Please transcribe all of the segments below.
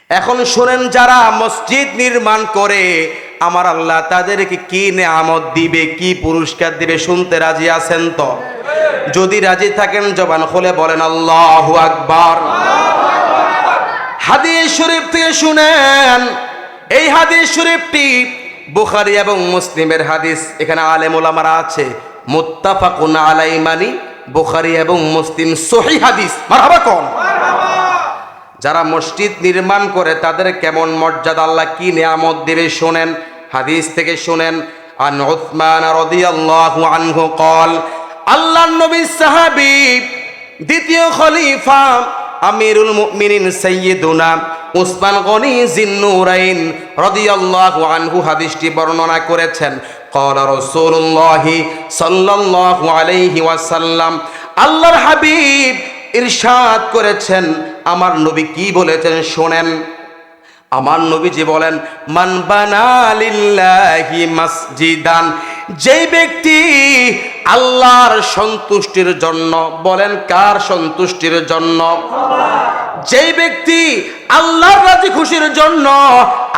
এখন শুনেন, যারা মসজিদ নির্মাণ করে আমার আল্লাহ তাদেরকে কি নেয়ামত দিবে, কি পুরস্কার দিবে, শুনতে রাজি আছেন তো? যদি রাজি থাকেন জবান খুলে বলেন আল্লাহু আকবার। হাদিস শরীফ থেকে শুনেন, এই হাদিস শরীফটি বুখারী এবং মুসলিমের হাদিস। এখানে আলেম ওলামারা আছে, মুত্তাফাকুন আলাইহি, মানে বুখারী এবং মুসলিম সহিহ হাদিস। মারহাবা কোন? যারা মসজিদ নির্মাণ করে তাদের কেমন মর্যাদা, আল্লাহ কি নিয়ামত দেবে শুনেন। হাদিস থেকে শুনেন, আন উসমান রাদিয়াল্লাহু আনহু قال, আল্লাহর নবী সাহাবী দ্বিতীয় খলিফা আমিরুল মুমিনিন সাইয়্যিদুনা উসমান গনি জিন্নুরাইন রাদিয়াল্লাহু আনহু হাদিসটি বর্ণনা করেছেন। قال রাসূলুল্লাহ সাল্লাল্লাহু আলাইহি ওয়াসাল্লাম, আল্লাহর হাবিব ইরশাদ করেছেন, আমার নবী কি বলেছেন শোনেন। আমার নবীজি বলেন, মান বানা লিল্লাহি মাসজিদান, যেই ব্যক্তি আল্লাহর সন্তুষ্টির জন্য, বলেন কার সন্তুষ্টির জন্য? যেই ব্যক্তি আল্লাহর রাজি খুশির জন্য,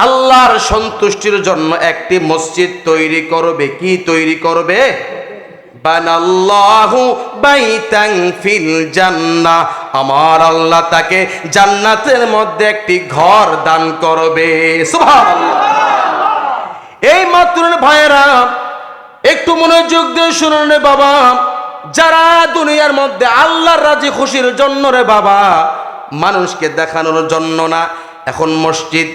আল্লাহর সন্তুষ্টির জন্য একটি মসজিদ তৈরি করবে। কি তৈরি করবে? বানাল্লাহু বাইতান ফিল জান্নাহ, আমার আল্লাহ তাকে জান্নাতের মধ্যে একটি ঘর দান করবে। সুবহানাল্লাহ। এই মাত্র ভাইরা একটু মনোযোগ দিয়ে শুনুন রে বাবা, যারা দুনিয়ার মধ্যে আল্লাহর রাজি খুশির জন্য রে বাবা, মানুষকে দেখানোর জন্য না। এখন মসজিদ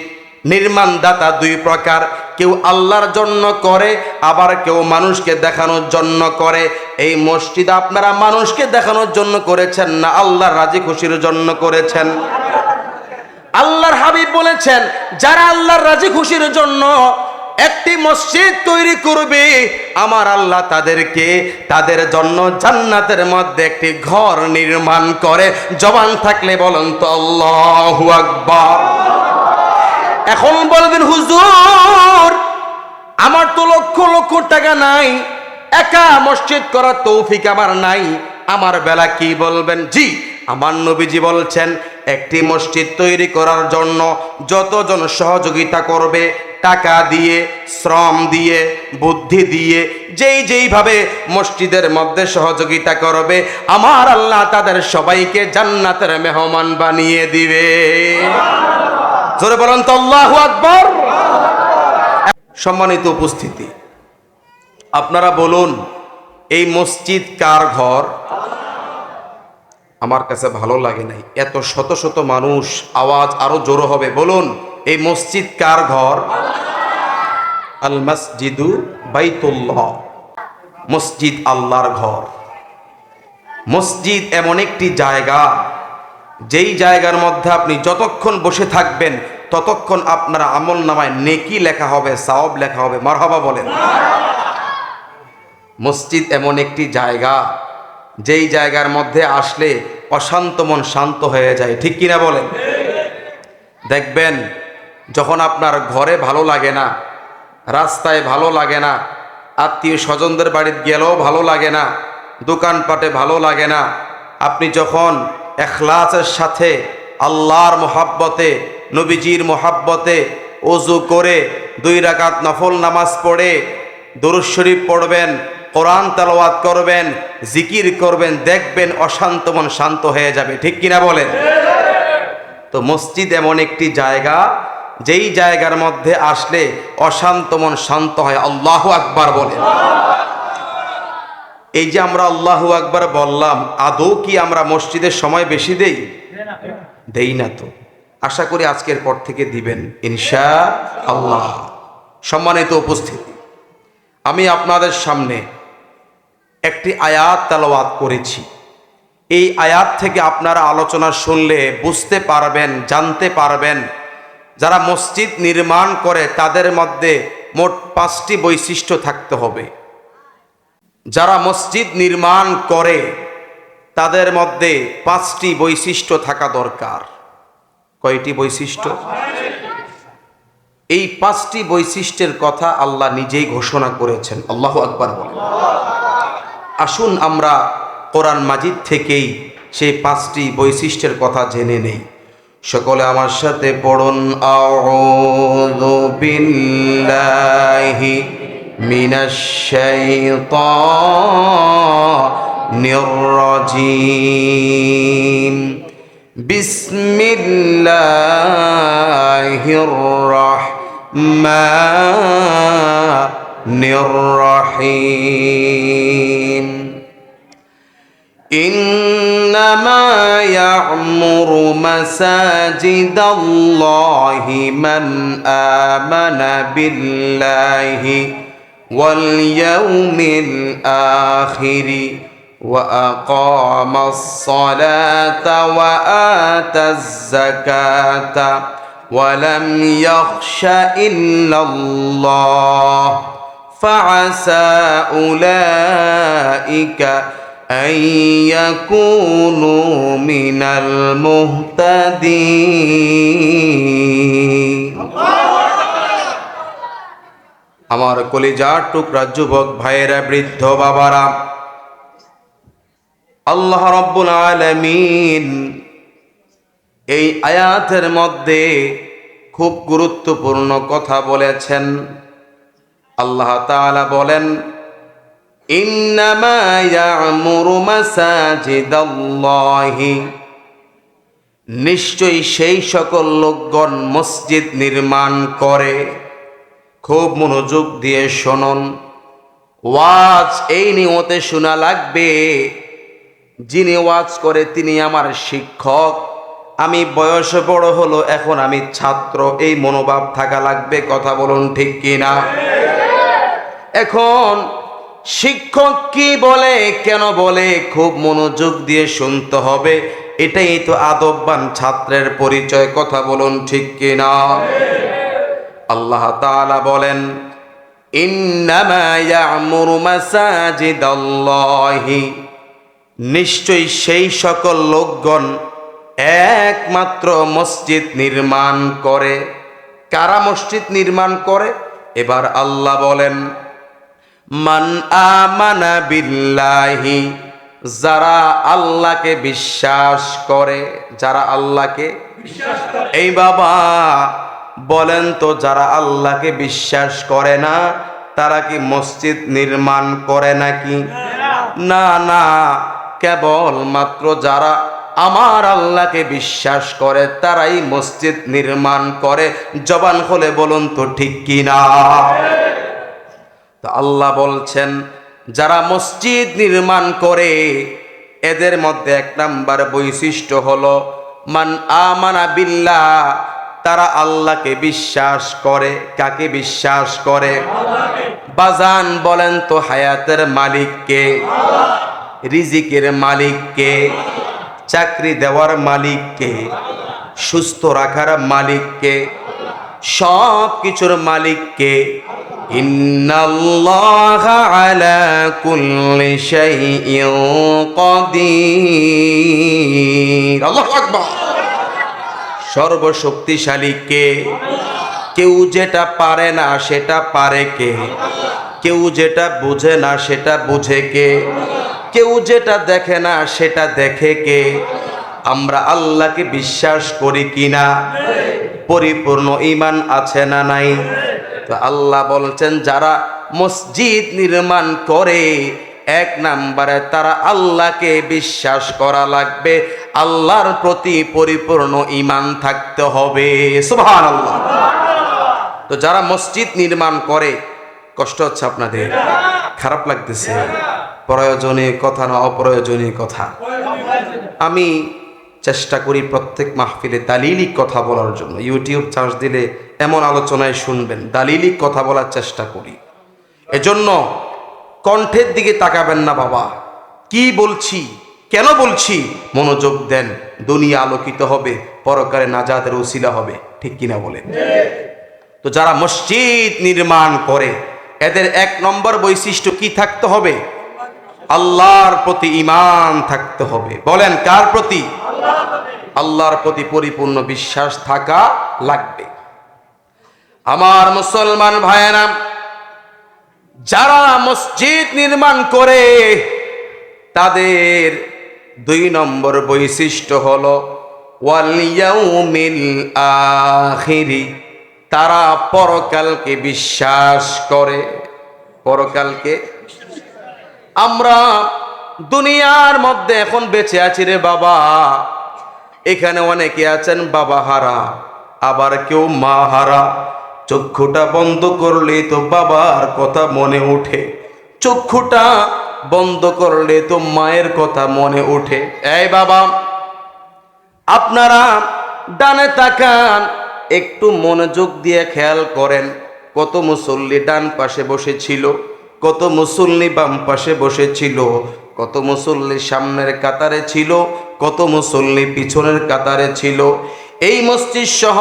নির্মাণদাতা দুই প্রকার, কেউ আল্লাহর জন্য করে, আবার কেউ মানুষকে দেখানোর জন্য করে। এই মসজিদ আপনারা মানুষকে দেখানোর জন্য করেছেন না আল্লাহর রাজি খুশির জন্য করেছেন? আল্লাহর হাবিব বলেছেন, যারা আল্লাহর রাজি খুশির জন্য একটি মসজিদ তৈরি করবে, আমার আল্লাহ তাদেরকে তাদের জন্য জান্নাতের মধ্যে একটি ঘর নির্মাণ করে। জবান থাকলে বলেন তো আল্লাহু আকবার। এখন বলবেন, হুজুর আমার তো লক্ষ লক্ষ টাকা নাই, একা মসজিদ করার তৌফিক আমার নাই, আমার বেলা কি বলবেন? জি, আমার নবীজি বলছেন, একটি মসজিদ তৈরি করার জন্য যতজন সহযোগিতা করবে, টাকা দিয়ে, শ্রম দিয়ে, বুদ্ধি দিয়ে, যেইভাবে মসজিদের মধ্যে সহযোগিতা করবে, আমার আল্লাহ তাদের সবাইকে জান্নাতের মেহমান বানিয়ে দিবে। জোরে বলেন তো আল্লাহু আকবার। সম্মানিত উপস্থিতি, আপনারা বলুন, এই মসজিদ কার ঘর? আমার কাছে ভালো লাগে নাই, এত শত শত মানুষ, আওয়াজ আরো জোরে হবে, বলুন এই মসজিদ কার ঘর? আল মসজিদু বাইতুল্লাহ, মসজিদ আল্লাহর ঘর। মসজিদ এমন একটি জায়গা, যেই জায়গার মধ্যে আপনি যতক্ষণ বসে থাকবেন ততক্ষণ আপনার আমল নামায় নেকি লেখা হবে, সওয়াব লেখা হবে। মারহাবা বলেন। মসজিদ এমন একটি জায়গা, যেই জায়গার মধ্যে আসলে অশান্ত মন শান্ত হয়ে যায়, ঠিক কিনা বলেন? দেখবেন যখন আপনার ঘরে ভালো লাগে না, রাস্তায় ভালো লাগে না, আত্মীয় স্বজনদের বাড়িতে গেলেও ভালো লাগে না, দোকানপাটে ভালো লাগে না, আপনি যখন ইখলাসের সাথে আল্লাহর মোহাব্বতে, নবীজির মোহাব্বতে ওযু করে 2 রাকাত নফল নামাজ পড়ে দরুদ শরীফ পড়বেন, কোরআন তেলাওয়াত করবেন, জিকির করবেন, দেখবেন অশান্ত মন শান্ত হয়ে যাবে, ঠিক কিনা বলেন? তো মসজিদ এমন একটি জায়গা, যেই জায়গার মধ্যে আসলে অশান্ত মন শান্ত হয়। আল্লাহু আকবার বলেন। এই যে আমরা আল্লাহু আকবার বললাম, আদৌ কি আমরা মসজিদের সময় বেশি দেই? দেই না তো। আশা করি আজকের পর থেকে দিবেন ইনশাআল্লাহ। সম্মানিত উপস্থিতি, আমি আপনাদের সামনে একটি আয়াত তেলাওয়াত করেছি। এই আয়াত থেকে আপনারা আলোচনা শুনলে বুঝতে পারবেন, জানতে পারবেন, যারা মসজিদ নির্মাণ করে তাদের মধ্যে মোট 5টি বৈশিষ্ট্য থাকতে হবে। যারা মসজিদ নির্মাণ করে তাদের মধ্যে 5টি বৈশিষ্ট্য থাকা দরকার। কয়টি বৈশিষ্ট্য? এই 5টি বৈশিষ্ট্যের কথা আল্লাহ নিজেই ঘোষণা করেছেন। আল্লাহু আকবার বলেন। আসুন আমরা কোরআন মাজিদ থেকেই সেই 5টি বৈশিষ্ট্যের কথা জেনে নেই। সকলে আমার সাথে পড়ুন, আউযু বিল্লাহি মিনাশ শাইতানির রাজিম। বিসমিল্লাহির রাহমানির রাহিম। إنما يعمر مساجد الله من آمن بالله واليوم الآخر وأقام الصلاة وآتى الزكاة ولم يخش إلا الله فعسى أولئك أن يكونوا من المهتدين। আমার কলিজার টুকরা যুবক ভাইয়েরা, বৃদ্ধ বাবারা, আল্লাহ রাব্বুল আলামিন এই আয়াতের মধ্যে খুব গুরুত্বপূর্ণ কথা বলেছেন। আল্লাহ তাআলা বলেন, ইন্নামা ইয়া'মুরু মাসাজিদাল্লাহি, নিশ্চয়ই সেই সকল লোকগণ মসজিদ নির্মাণ করে। খুব মনোযোগ দিয়ে শুনুন, ওয়াজ এই নিয়তে শোনা লাগবে, যিনি ওয়াজ করে তিনি আমার শিক্ষক, আমি বয়সে বড় হলো, এখন আমি ছাত্র, এই মনোভাব থাকা লাগবে। কথা বলুন ঠিক কিনা? এখন শিক্ষক কি বলে, কেন বলে, খুব মনোযোগ দিয়ে শুনতে হবে। এটাই তো আদববান ছাত্রের পরিচয়। কথা বলুন ঠিক কিনা? আল্লাহ তাআলা বলেন, ইন্নামা ইয়া'মুরু মাসাজিদাল্লাহি, নিশ্চয়ই সেই সকল লোকগণ একমাত্র মসজিদ নির্মাণ করে। কারা মসজিদ নির্মাণ করে? এবার আল্লাহ বলেন, মান আমানা বিল্লাহি, যারা আল্লাহকে বিশ্বাস করে। যারা আল্লাহকে বিশ্বাস করে। এই বাবা বলেন তো, যারা আল্লাহকে বিশ্বাস করে না তারা কি মসজিদ নির্মাণ করে নাকি? না না, কেবল মাত্র যারা আমার আল্লাহকে বিশ্বাস করে তারাই মসজিদ নির্মাণ করে। জবান খুলে বলুন তো ঠিক কিনা? তো আল্লাহ বলছেন, যারা মসজিদ নির্মাণ করে এদের মধ্যে এক নাম্বার বৈশিষ্ট্য হলো মান আমানা বিল্লাহ, তারা আল্লাহকে বিশ্বাস করে। কাকে বিশ্বাস করে? বাজান বলেন তো, হায়াতের মালিক কে? রিজিকের মালিক কে? চাকরি দেওয়ার মালিক কে? সুস্থ রাখার মালিক কে? সব কিছুর মালিক কে? ইন্নাল্লাহা আলা কুল্লি শাইইন কাদির। আল্লাহু আকবার। সর্বশক্তিশালী কে? কেউ যেটা পারে না সেটা পারে কে? কেউ যেটা বুঝে না সেটা বুঝে কে? কেউ যেটা দেখে না সেটা দেখে কে? আমরা আল্লাহকে বিশ্বাস করি কিনা? পরিপূর্ণ ঈমান আছে না নাই? তো আল্লাহ বলছেন, যারা মসজিদ নির্মাণ করে এক নাম্বারে তারা আল্লাহকে বিশ্বাস করা লাগবে, আল্লাহর প্রতি পরিপূর্ণ ঈমান থাকতে হবে। সুবহানাল্লাহ। তো যারা মসজিদ নির্মাণ করে, কষ্ট হচ্ছে আপনাদের? খারাপ লাগতেছে? প্রয়োজনীয় কথা না অপ্রয়োজনীয় কথা? আমি চেষ্টা করি প্রত্যেক মাহফিলে দালিলিক কথা বলার জন্য। ইউটিউব চার্জ দিলে এমন আলোচনায় শুনবেন, দালিলিক কথা বলার চেষ্টা করি। এজন্য কণ্ঠের দিকে তাকাবেন না বাবা, কি বলছি, কেন বলছি, মনোযোগ দেন। দুনিয়া আলোকিত হবে, পরকালে নাজাতের উসিলা হবে। ঠিক কিনা বলেন? তো যারা মসজিদ নির্মাণ করে এদের এক নম্বর বৈশিষ্ট্য কি থাকতে হবে? আল্লাহর প্রতি ঈমান থাকতে হবে। বলেন কার প্রতি? আল্লাহর প্রতি পরিপূর্ণ বিশ্বাস থাকা লাগবে। আমার মুসলমান ভাইয়েরা, যারা মসজিদ নির্মাণ করে তাদের দুই নম্বর বৈশিষ্ট্য হলো ওয়াল ইয়াউমিল আখিরি, তারা পরকালকে বিশ্বাস করে। পরকালকে আমরা দুনিয়ার মধ্যে এখন বেঁচে আছি রে বাবা, এখানে অনেকে আছেন বাবা হারা, আবার কেউ মা হারা। চক্ষুটা বন্ধ করলে তো বাবার কথা মনে ওঠে, চক্ষুটা বন্ধ করলে তো মায়ের কথা মনে ওঠে। এই বাবা, আপনারা ডানে তাকান, একটু মনোযোগ দিয়ে খেয়াল করেন, কত মুসল্লি ডান পাশে বসেছিল, কত মুসল্লি বাম পাশে বসেছিল, কত মুসল্লি সামনের কাতারে ছিল, কত মুসল্লি পিছনের কাতারে ছিল। এই মসজিদ সহ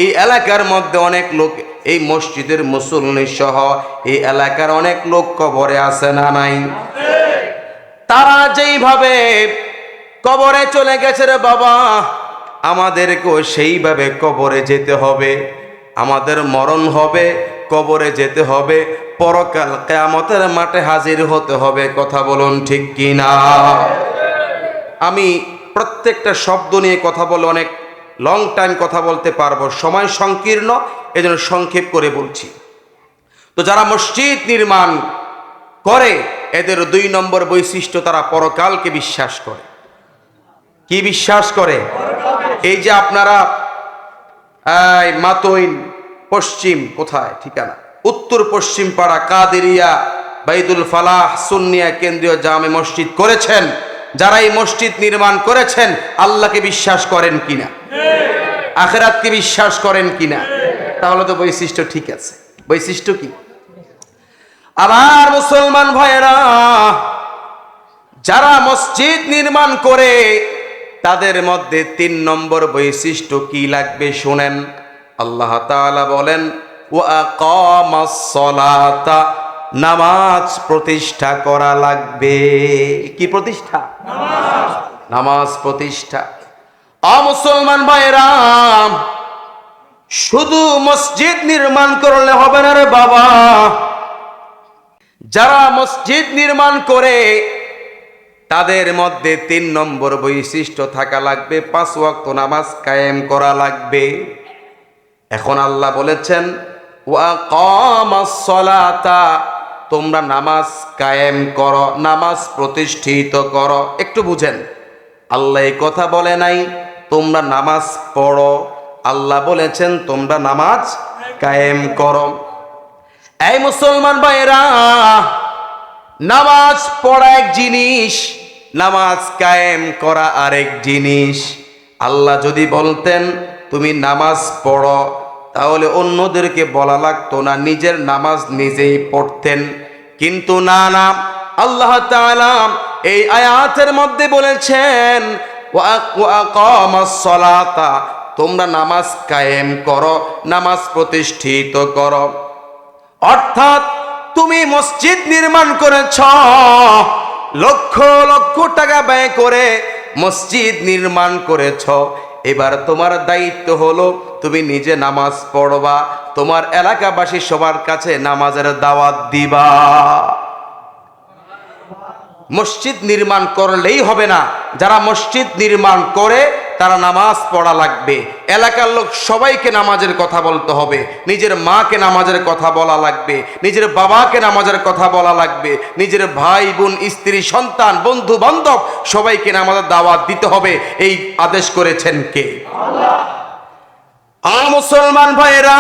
এই এলাকার মধ্যে অনেক লোক, এই মসজিদের মুসল্লি সহ এই এলাকার অনেক লোক কবরে আছে না নাই? তারা যেইভাবে কবরে চলে গেছে রে বাবা, আমাদেরকেও সেইভাবে কবরে যেতে হবে। আমাদের মরণ হবে, কবরে যেতে হবে, পরকাল কিয়ামতের মাঠে হাজির হতে হবে। কথা বলুন ঠিক কি না? আমি প্রত্যেকটা শব্দ নিয়ে কথা বলে অনেক লং টাইম কথা বলতে পারবো, সময় সংকীর্ণ, এজন্য সংক্ষেপ করে বলছি। তো যারা মসজিদ নির্মাণ করে এদের 2 নম্বর বৈশিষ্ট্য, তারা পরকালকে বিশ্বাস করে। কি বিশ্বাস করে? এই যে আপনারা মাতইন পশ্চিম, কোথায় ঠিকানা, উত্তর পশ্চিম পাড়া কাদেরিয়া বাইতুল ফালাহ সুন্নিয়া কেন্দ্রীয় জামে মসজিদ করেছেন, যারা এই মসজিদ নির্মাণ করেছেন আল্লাহকে বিশ্বাস করেন কিনা? আখিরাতকে বিশ্বাস করেন কিনা? তাহলে তো বৈশিষ্ট্য ঠিক আছে। বৈশিষ্ট্য কি? আমার মুসলমান ভাইয়েরা, যারা মসজিদ নির্মাণ করে তাদের মধ্যে 3 নম্বর বৈশিষ্ট্য কি লাগবে শুনেন। আল্লাহ তাআলা বলেন, ওয়া আকামাস সালাতা, নামাজ প্রতিষ্ঠা করা লাগবে। কি প্রতিষ্ঠা? নামাজ প্রতিষ্ঠা। মুসলমান ভাইরা, শুধু মসজিদ নির্মাণ করলে হবে না রে বাবা, যারা মসজিদ নির্মাণ করে তাদের মধ্যে 3 নম্বর বৈশিষ্ট্য থাকা লাগবে, 5 ওয়াক্ত নামাজ কায়েম করা লাগবে। এখন আল্লাহ বলেছেন, ওয়া আকামাস সালাতা, তোমরা নামাজ কায়েম করো, নামাজ প্রতিষ্ঠিত করো। একটু বুঝেন, আল্লাহ এই কথা বলে নাই তোমরা নামাজ পড়ো, আল্লাহ বলেছেন তোমরা নামাজ কায়েম করো। এই মুসলমান ভাইরা, নামাজ পড়া এক জিনিস, নামাজ কায়েম করা আরেক জিনিস। আল্লাহ যদি বলতেন তুমি নামাজ পড়ো, তাহলে অন্যদেরকে বলা লাগতো না, নিজের নামাজ নিজেই পড়তেন। কিন্তু না না, আল্লাহ তাআলা এই আয়াতের মধ্যে বলেছেন, ওয়া আকামাস সালাতা, তোমরা নামাজ কায়েম করো, নামাজ প্রতিষ্ঠিত করো। অর্থাৎ তুমি মসজিদ নির্মাণ করেছ, লক্ষ লক্ষ টাকা ব্যয় করে মসজিদ নির্মাণ করেছ, এবার তোমার দায়িত্ব হলো তুমি নিজে নামাজ পড়বা, তোমার এলাকাবাসী সবার কাছে নামাজের দাওয়াত দিবা। মসজিদ নির্মাণ করলেই হবে না, যারা মসজিদ নির্মাণ করে তারা নামাজ পড়া লাগবে। এলাকার লোক সবাইকে নামাজের কথা বলতে হবে, নিজের মাকে নামাজের কথা বলা লাগবে, নিজের বাবাকে নামাজের কথা বলা লাগবে, নিজের ভাই বোন স্ত্রী সন্তান বন্ধু বান্ধব সবাইকে নামাজের দাওয়াত দিতে হবে। এই আদেশ করেছেন কে? আল্লাহ। মুসলমান ভাইরা,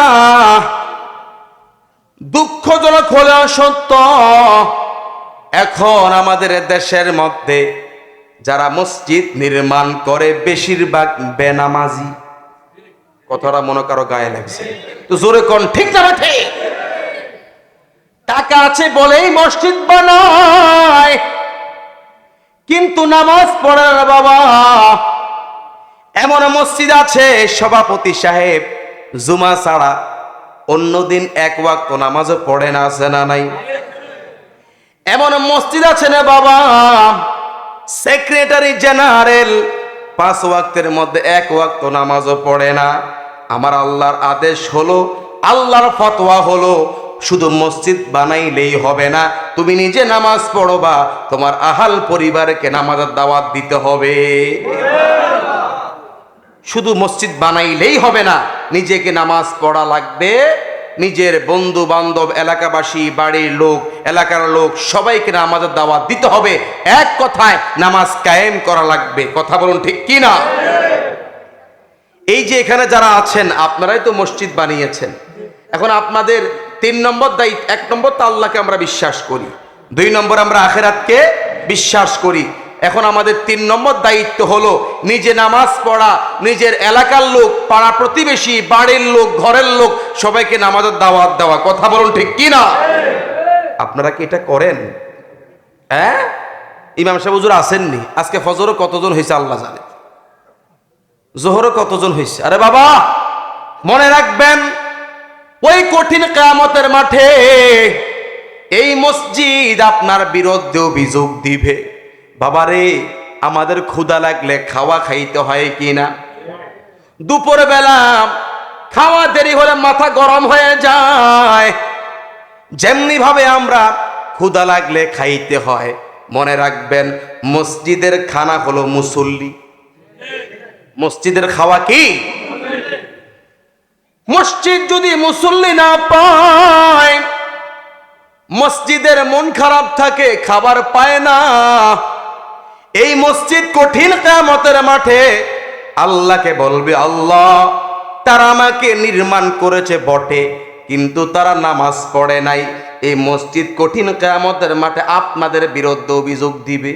দুঃখজনক হলেও সত্য, এখন আমাদের দেশের মধ্যে যারা মসজিদ নির্মাণ করে বেশিরভাগ বেনামাজি। কথাটা মনে কারো গায়ে লাগছে তো জোরে কোন ঠিক না বেঠে? টাকা আছে বলেই মসজিদ বানায়, কিন্তু নামাজ পড়ে না বাবা। এমন মসজিদ আছে সভাপতি সাহেব জুমা ছাড়া অন্যদিন 1 ওয়াক্ত নামাজও পড়ে না, আছে না নাই? এমন মসজিদ আছে না বাবা, সেক্রেটারি জেনারেল 5 ওয়াক্তের মধ্যে 1 ওয়াক্ত নামাজও পড়ে না। আমার আল্লাহর আদেশ হলো, আল্লাহর ফতোয়া হলো, শুধু মসজিদ বানাইলেই হবে না, তুমি নিজে নামাজ পড়বা, তোমার আহাল পরিবারকে নামাজের দাওয়াত দিতে হবে। শুধু মসজিদ বানাইলেই হবে না, নিজেকে নামাজ পড়া লাগবে, নিজের বন্ধু বান্ধব, এলাকাবাসী, বাড়ির লোক, এলাকার লোক সবাইকে নামাজের দাওয়াত দিতে হবে। এক কথায় নামাজ কায়েম করা লাগবে। কথা বলুন ঠিক কি না? এই যে এখানে যারা আছেন আপনারাই তো মসজিদ বানিয়েছেন। এখন আপনাদের 3 নম্বর দায়িত্ব, 1 নম্বর তো আল্লাহকে আমরা বিশ্বাস করি, 2 নম্বর আমরা আখিরাতকে বিশ্বাস করি। এখন আমাদের 3 নম্বর দায়িত্ব হলো নিজে নামাজ পড়া, নিজের এলাকার লোক, পাড়া প্রতিবেশী, বাড়ির লোক, ঘরের লোক সবাইকে নামাজের দাওয়াত দেওয়া। কথা বলুন ঠিক কি না? আপনারা কি এটা করেন? হ্যাঁ, ইমাম সাহেব হুজুর আসেননি, আজকে ফজরও কতজন হয়েছে আল্লাহ জানে, জোহরও কতজন হয়েছে। আরে বাবা, মনে রাখবেন ওই কঠিন কিয়ামতের মাঠে এই মসজিদ আপনার বিরুদ্ধে অভিযোগ দিবে। বাবারে, আমাদের ক্ষুধা লাগলে খাওয়া খাইতে হয় কিনা? দুপুর বেলা খাওয়া দেরি হলে মাথা গরম হয়ে যায়, যেমনি ভাবে আমরা ক্ষুধা লাগলে খাইতে হয়। মনে রাখবেন মসজিদের খানা হলো মুসল্লি, মসজিদের খাওয়া কি? মসজিদ যদি মুসল্লি না পায়, মসজিদের মন খারাপ থাকে, খাবার পায় না। এই মসজিদ কঠিন কিয়ামতের মাঠে আল্লাহকে বলবে, আল্লাহ তারা আমাকে নির্মাণ করেছে বটে, কিন্তু তারা নামাজ পড়ে নাই। এই মসজিদ কঠিন কিয়ামতের মাঠে আপনাদের বিরুদ্ধে অভিযোগ দিবে।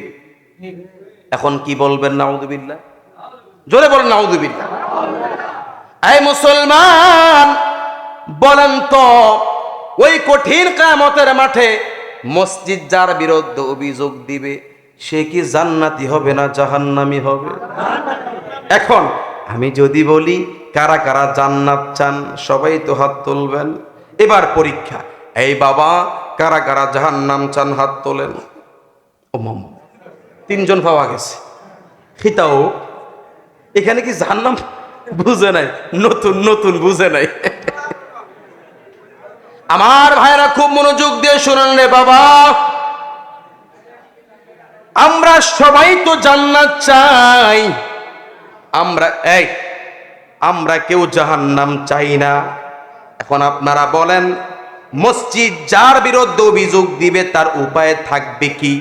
এখন কি বলবেন? নাউযুবিল্লাহ, জোরে বলেন নাউযুবিল্লাহ। এই মুসলমান বলেন তো, ওই কঠিন কিয়ামতের মাঠে মসজিদ যার বিরুদ্ধে অভিযোগ দিবে সে কি জান্নাতি হবে না জাহান্নামী হবে? এখন আমি যদি বলি কারা কারা জান্নাত চান, সবাই তো হাত তুলবেন। এবার পরীক্ষা, এই বাবা কারা কারা জাহান্নাম চান হাত তোলেন। ও মামা, 3 জন পাওয়া গেছে। খিতাও এখানে কি জাহান্নাম বুঝে নাই, নতুন নতুন বুঝে নাই। আমার ভাইরা খুব মনোযোগ দিয়ে শুনেন রে বাবা, আমরা সবাই তো জান্নাত চাই, আমরা কেউ জাহান্নাম চাই না। এখন আপনারা বলেন, মসজিদ যার বিরুদ্ধে অভিযোগ দিবে তার উপায় থাকবে কি?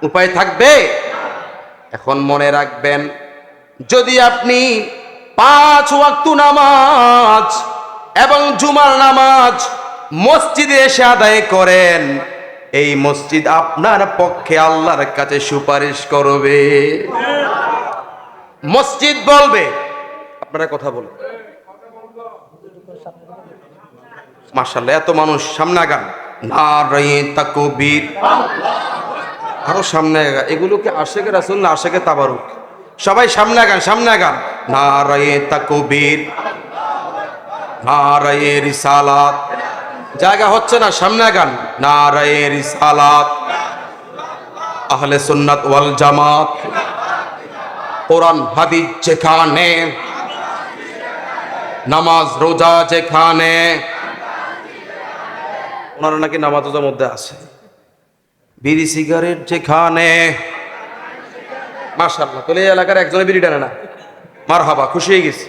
উপায় থাকবে? এখন মনে রাখবেন, যদি আপনি 5 ওয়াক্ত নামাজ এবং জুমার নামাজ মসজিদে এসে আদায় করেন, এই মসজিদ আপনার পক্ষে আল্লাহর কাছে সুপারিশ করবে। মসজিদ বলবে, আপনারা কথা বলুন। মাশাআল্লাহ, এত মানুষ সামনে আগান, নারায়ে তাকবীর, আরো সামনে আগান। এগুলো কি আশিকে রাসূল না আশিকে তাবারুক? সবাই সামনে আগান, সামনে আগান। নারায়ে তাকবীর, নারায়ে রিসালাত। জায়গা হচ্ছে না, সামনে আগান। নারায়ে রিসালাত, আহলে সুন্নাত ওয়াল জামাত, কোরআন হাদিস যেখানে, নামাজ রোজা যেখানে। ওনারা নাকি নামাজ রোজার মধ্যে আছে। বিড়ি সিগারেট যেখানে। মাশাআল্লাহ, তাহলে এই এলাকার একজনে বিড়ি টানে না? মারহাবা, খুশি হয়ে গেছি।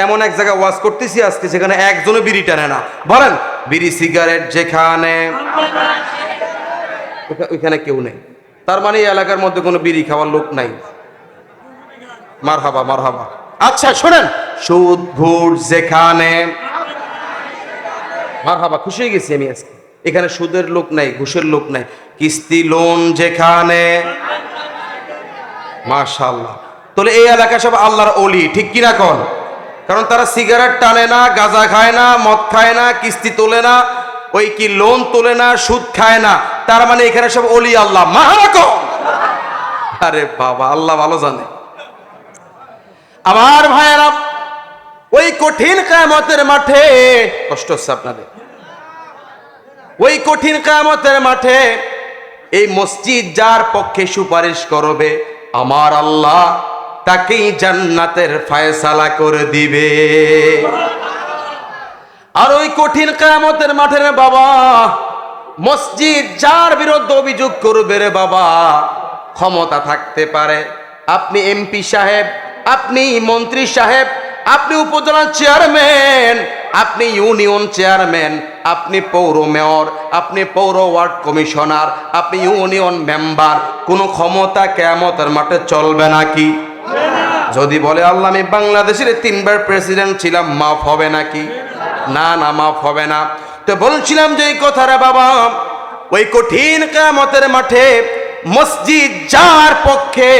এমন এক জায়গায় ওয়াজ করতেছি আজকে যেখানে একজনও বিড়ি টানে না। বলেন, বিড়ি সিগারেট যেখানে, ওইখানে কেউ নেই। তার মানে এই এলাকার মধ্যে কোনো বিড়ি খাওয়ার লোক নাই। মারহাবা, মারহাবা। আচ্ছা শোনেন, সুদ ঘুষ যেখানে। মারহাবা, খুশি হয়ে গেছি আমি আজকে। এখানে সুদের লোক নাই, ঘুষের লোক নাই। কিস্তি লোন যেখানে। মাশাআল্লাহ, তাহলে এই এলাকা সব আল্লাহর ওলি, ঠিক কিনা কোন? কারণ তারা সিগারেট টানে না, গাঁজা খায় না, মদ খায় না, কিস্তি তোলে না, ওই কি লোন তোলে না, সুদ খায় না। তার মানে এখানে সব ওলি আল্লাহ। মাহারাকম। আরে বাবা, আল্লাহ ভালো জানে। আমার ভাইয়েরা, ওই কঠিন কিয়ামতের মাঠে, কষ্ট হচ্ছে আপনাদের, ওই কঠিন কিয়ামতের মাঠে এই মসজিদ যার পক্ষে সুপারিশ করবে আমার আল্লাহ তাকেই জান্নাতের ফয়সালা করে দিবে। আর ওই কঠিন কিয়ামতের মাঠে রে বাবা, মসজিদ যার বিরুদ্ধে অভিযোগ করবে রে বাবা, ক্ষমতা থাকতে পারে আপনি এমপি সাহেব, আপনি মন্ত্রী সাহেব, আপনি উপজেলা চেয়ারম্যান, আপনি ইউনিয়ন চেয়ারম্যান, আপনি পৌর মেয়র, আপনি পৌর ওয়ার্ড কমিশনার, আপনি ইউনিয়ন মেম্বার, কোনো ক্ষমতা কিয়ামতের মাঠে চলবে নাকি? যদি বলে আল্লাহ আমি বাংলাদেশের 3 বার প্রেসিডেন্ট ছিলাম, মাফ হবে নাকি? না না, মাফ হবে না। তো বলছিলাম যে এই কথাটা বাবা, ওই কঠিন কিয়ামতের মাঠে মসজিদ যার পক্ষে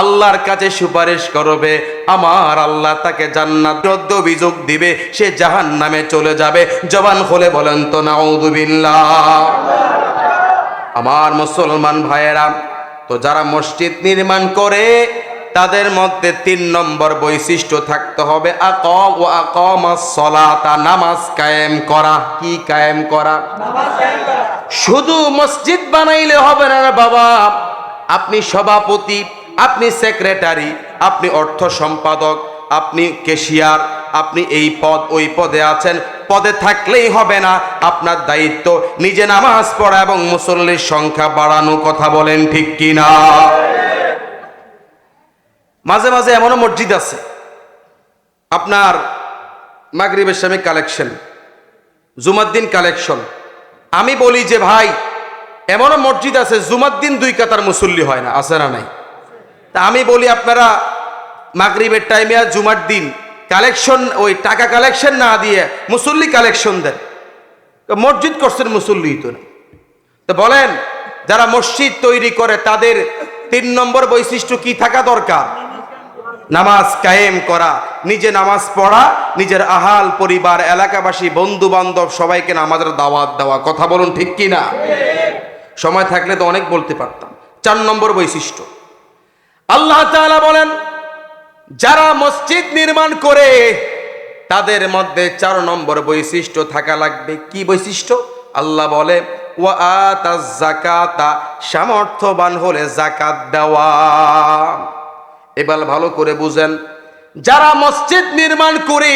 আল্লাহর কাছে সুপারিশ করবে, আমার আল্লাহ তাকে জান্নাত অভিযোগ দিবে, সে জাহান্নামে চলে যাবে। জবান খুলে বলেন তো নাউযুবিল্লাহ। আমার মুসলমান ভাইয়েরা, তো যারা মসজিদ নির্মাণ করে তাদের মধ্যে 3 নম্বর বৈশিষ্ট্য থাকতে হবে, আকামাস সালাতা, নামাজ কায়েম করা। কি কায়েম করা? শুধু মসজিদ বানাইলে হবে না বাবা। আপনি সভাপতি, আপনি সেক্রেটারি, আপনি অর্থ সম্পাদক, আপনি ক্যাশিয়ার, আপনি এই পদ ওই পদে আছেন, পদে থাকলেই হবে না। আপনার দায়িত্ব নিজে নামাজ পড়া এবং মুসল্লির সংখ্যা বাড়ানো। কথা বলেন ঠিক কিনা? মাঝে মাঝে এমনও মসজিদ আছে আপনার মাগরিবের সময় কালেকশন, জুমার দিন কালেকশন। আমি বলি যে ভাই, এমনও মসজিদ আছে জুমার দিন 2 কাতার মুসল্লি হয় না, আছে না নাই? তা আমি বলি আপনারা মাগরিবের টাইমে আর জুমার দিন কালেকশন, ওই টাকা কালেকশন না দিয়ে মুসল্লি কালেকশন দেন। মসজিদ করছেন, মুসল্লি তো নেই। তো বলেন, যারা মসজিদ তৈরি করে তাদের 3 নম্বর বৈশিষ্ট্য কি থাকা দরকার? নামাজ কায়েম করা, নিজে নামাজ পড়া, নিজের আহাল পরিবার, এলাকাবাসী, বন্ধু বান্ধব সবাইকে নামাজের দাওয়াত দেওয়া। কথা বলুন ঠিক কিনা? সময় থাকলে তো অনেক বলতে পারতাম। 4 নম্বর বৈশিষ্ট্য, আল্লাহ তাআলা বলেন যারা মসজিদ নির্মাণ করে তাদের মধ্যে 4 নম্বর বৈশিষ্ট্য থাকা লাগবে। কি বৈশিষ্ট্য? আল্লাহ বলে ওয়া আতাজ যাকাতা, সামর্থ্যবান হলে যাকাত দেওয়া। এবার ভালো করে বুঝেন, যারা মসজিদ নির্মাণ করে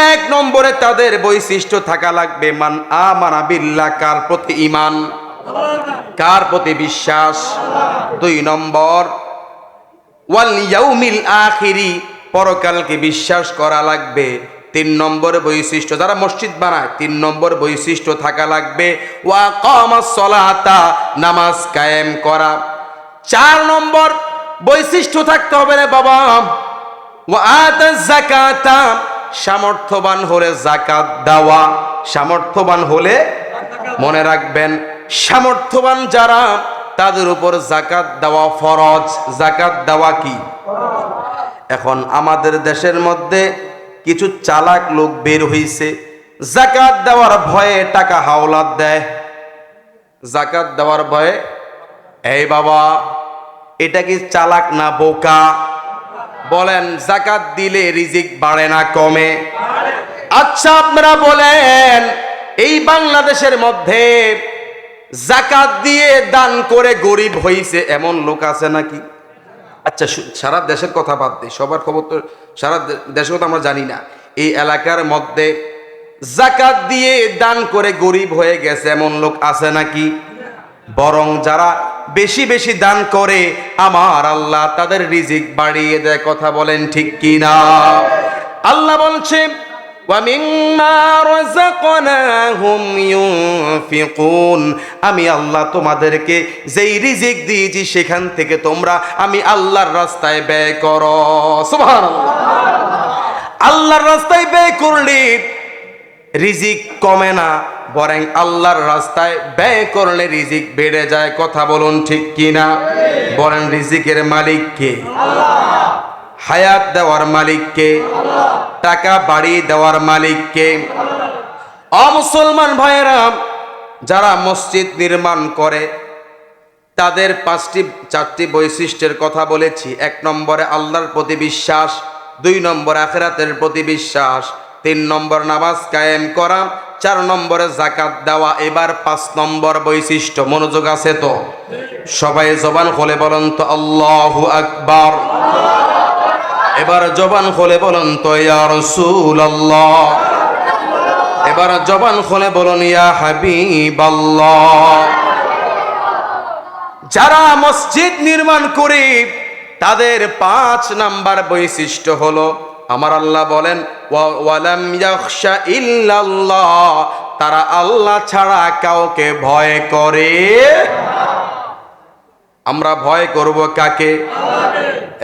1 নম্বরে তাদের বৈশিষ্ট্য থাকা লাগবে মান আমানা বিল্লাহ, কার প্রতি ঈমান, কার প্রতি বিশ্বাস। 2 নম্বর ওয়াল ইয়াউমিল আখিরি, পরকালকে বিশ্বাস করা লাগবে। 3 নম্বর বৈশিষ্ট্য, যারা মসজিদ বানায় 3 নম্বর বৈশিষ্ট্য থাকা লাগবে ওয়া কামাস সালাতা, নামাজ কায়েম করা। 4 নম্বর বৈশিষ্ট্য থাকতে হবে রে বাবা, ওয়া আতাজ যাকাতা, সামর্থ্যবান হলে যাকাত দেওয়া। সামর্থ্যবান হলে, মনে রাখবেন, সামর্থ্যবান যারা তাদের উপর যাকাত দেওয়া ফরজ। যাকাত দেওয়া কি? এখন আমাদের দেশের মধ্যে কিছু চালাক লোক বের হইছে, যাকাত দেওয়ার ভয়ে টাকা হাওলাত দেয়। যাকাত দেওয়ার ভয়ে, এই বাবা এটা কি চালাক না বোকা? বলেন, যাকাত দিলে রিজিক বাড়ে না কমে? আচ্ছা আপনারা বলেন, এই বাংলাদেশের মধ্যে যাকাত দিয়ে দান করে গরিব হইছে এমন লোক আছে নাকি? আচ্ছা সারা দেশের কথা বাদ দিই, সবার খবর তো সারা দেশের কথা আমরা জানি না। এই এলাকার মধ্যে যাকাত দিয়ে দান করে গরিব হয়ে গেছে এমন লোক আছে নাকি? বরং যারা বেশি বেশি দান করে আমার আল্লাহ তাদের রিজিক বাড়িয়ে দেয়। কথা বলেন ঠিক কিনা? আল্লাহ বলছে ওয়া মিম্মা রাযাকনাহুম ইউনফিকুন, আমি আল্লাহ তোমাদেরকে যেই রিজিক দিয়েছি সেখান থেকে তোমরা আমি আল্লাহর রাস্তায় ব্যয় করো। সুবহানাল্লাহ। আল্লাহর রাস্তায় ব্যয় করলে রিজিক কমে না, বরং আল্লাহর রাস্তায় ব্যয় করলে রিজিক বেড়ে যায়। কথা বলুন ঠিক কিনা? বলেন, রিজিকের মালিক কে? আল্লাহ। হায়াত দেওয়ার মালিক কে? আল্লাহ। টাকা বাড়িয়ে দেওয়ার মালিক কে? আল্লাহ। অমুসলমান ভাইয়েরা, যারা মসজিদ নির্মাণ করে তাদের 4টি বৈশিষ্ট্যের কথা বলেছি। 1 নম্বরে আল্লাহর প্রতি বিশ্বাস, 2 নম্বর আখিরাতের প্রতি বিশ্বাস, 3 নম্বর নামাজ কায়েম করা, 4 নম্বরে যাকাত দেওয়া। এবার 5 নম্বর বৈশিষ্ট্য, মনোযোগ আছে তো? সবাই জবান খুলে বলেন তো আল্লাহু আকবার। এবার জবান খুলে বলেন তো ইয়া রাসূলুল্লাহ। এবার জবান খুলে বলুন ইয়া হাবিবাল্লাহ। যারা মসজিদ নির্মাণ করে তাদের 5 নাম্বার বৈশিষ্ট্য হলো, আমার আল্লাহ বলেন ওয়ালাম ইয়াখশা ইল্লাল্লাহ, তারা আল্লাহ ছাড়া কাউকে ভয় করে। আমরা ভয় করব কাকে?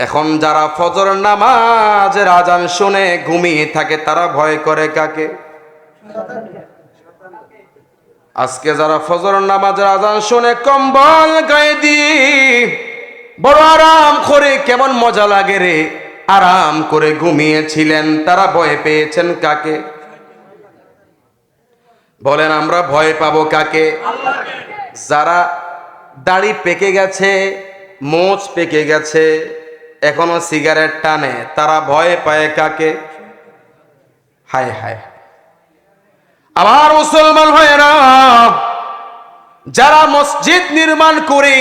এখন যারা ফজর নামাজের আজান শুনে ঘুমিয়ে থাকে তারা ভয় করে কাকে? আজকে যারা ফজর নামাজের আজান শুনে কম্বল গায়ে দিয়ে বড় আরাম করে, কেমন মজা লাগে রে, আরাম করে ঘুমিয়েছিলেন, তারা ভয় পেয়েছেন কাকে? বলেন আমরা ভয় পাবো কাকে? যারা দাড়ি পেকে গেছে, মোচ পেকে গেছে, এখনো সিগারেট টানে, তারা ভয় পায় কাকে? হায় হায় আমার মুসলমান ভাইয়েরা, যারা মসজিদ নির্মাণ করে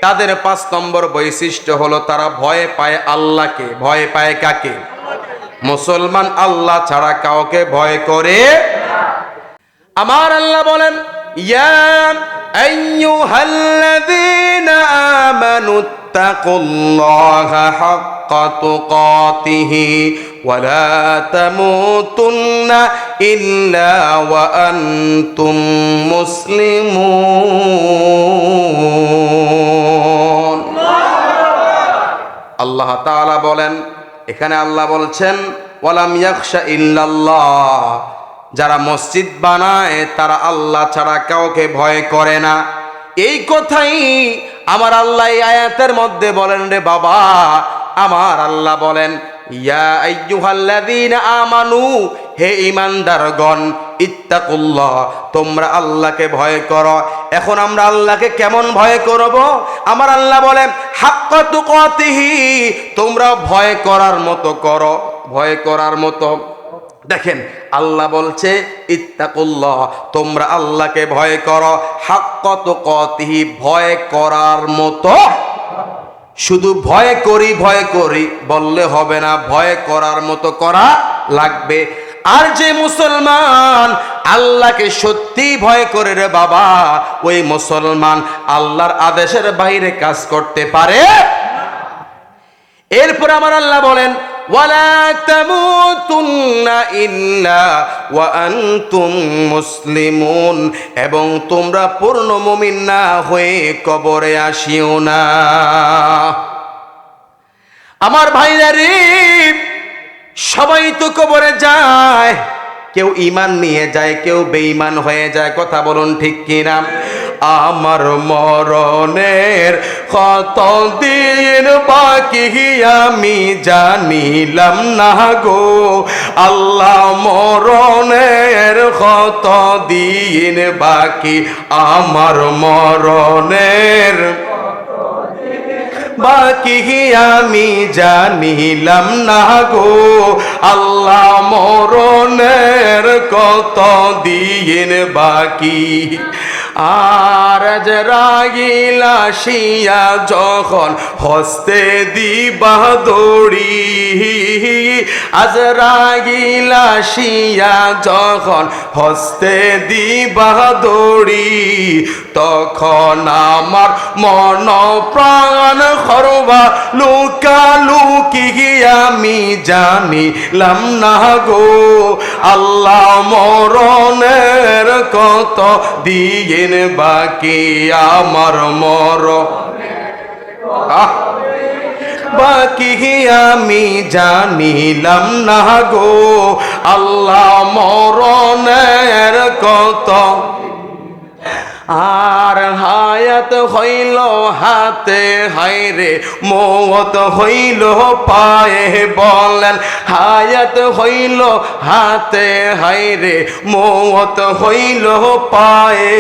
তাদের 5 নম্বর বৈশিষ্ট্য হলো তারা ভয় পায় আল্লাহকে। ভয় পায় কাকে? মুসলমান আল্লাহ ছাড়া কাউকে ভয় করে। আমার আল্লাহ বলেন ইয়া আইয়ুহাল্লাযীনা আমানু তাকুল্লাহা হাক্কা তুকাতিহি ওয়া লা তামুতুন্না ইল্লা ওয়া আনতুম মুসলিমুন। আল্লাহ তাআলা বলেন, এখানে আল্লাহ বলছেন ওয়ালাম ইয়াখশা ইল্লাল্লাহ, যারা মসজিদ বানায় তারা আল্লাহ ছাড়া কাউকে ভয় করে না। এই কথাই আমার আল্লাহ এই আয়াতের মধ্যে বলেন রে বাবা। আমার আল্লাহ বলেন ইয়া আইয়ুহাল্লাযীনা আমানু, হে ঈমানদারগণ, ইত্তাকুল্লাহ, তোমরা আল্লাহকে ভয় করো। এখন আমরা আল্লাহকে কেমন ভয় করব? আমার আল্লাহ বলেন হাক্কা তুকাতিহি, তোমরা ভয় করার মতো করো, ভয় করার মতো। দেখেন আল্লাহ বলছে ইত্তাকুল্লাহ, তোমরা আল্লাহকে ভয় করো, হাক্কা তুকাতিহি, ভয় করার মতো। শুধু ভয় করি বললে হবে না, ভয় করার মতো করা লাগবে। আর যে মুসলমান আল্লাহকে সত্যি ভয় করে রে বাবা, ওই মুসলমান আল্লাহর আদেশের বাইরে কাজ করতে পারে। এরপর আমার আল্লাহ বলেন ওয়ালা তামুতুন্না ইল্লা ওয়া আনতুম মুসলিমুন, এবং তোমরা পূর্ণ মুমিন না হয়ে কবরে আসিও না। আমার ভাইরা রে, সবাই তো কবরে যায়, কেউ ঈমান নিয়ে যায়, কেউ বেঈমান হয়ে যায়, কথা বলুন ঠিক কিনা? আমার মরণের কতদিন বাকি আমি জানিলাম না গো আল্লাহ, মরণের কতদিন বাকি, আমার মরণের বাকি আমি জানিলাম না গো আল্লাহ, মরণের কত দিন বাকি। আর আজরাইল আসিয়া যখন হস্তে দিবা দড়ি, আজরাইল আসিয়া যখন হস্তে দিবা দড়ি, তখন আমার মন প্রাণ খরবা লুকালুকি আমি জানিলাম না গো আল্লাহ, মরণের কত দিন বাকি, আমার বাকি আমি জানিলাম না গো আল্লাহ, মরণের কত। আর হায়াত হইল হাতে, হায়রে মওত হইল পায়ে, বলেন হায়াত হইল হাতে, হায়রে মওত হইল পায়ে,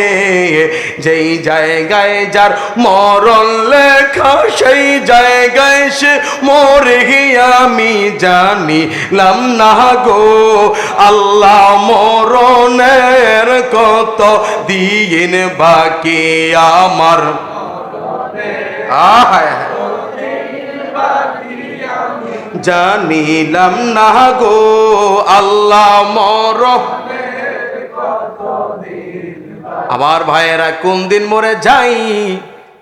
যেই জায়গায় যার মরণ লেখা সেই জায়গায় সে মরে আমি জানিলাম না গো আল্লাহ, মরণের কত দিন বাকি, আমার জানিলাম না গো আল্লাহ, আমার ভাইয়েরা কোন দিন মরে যাই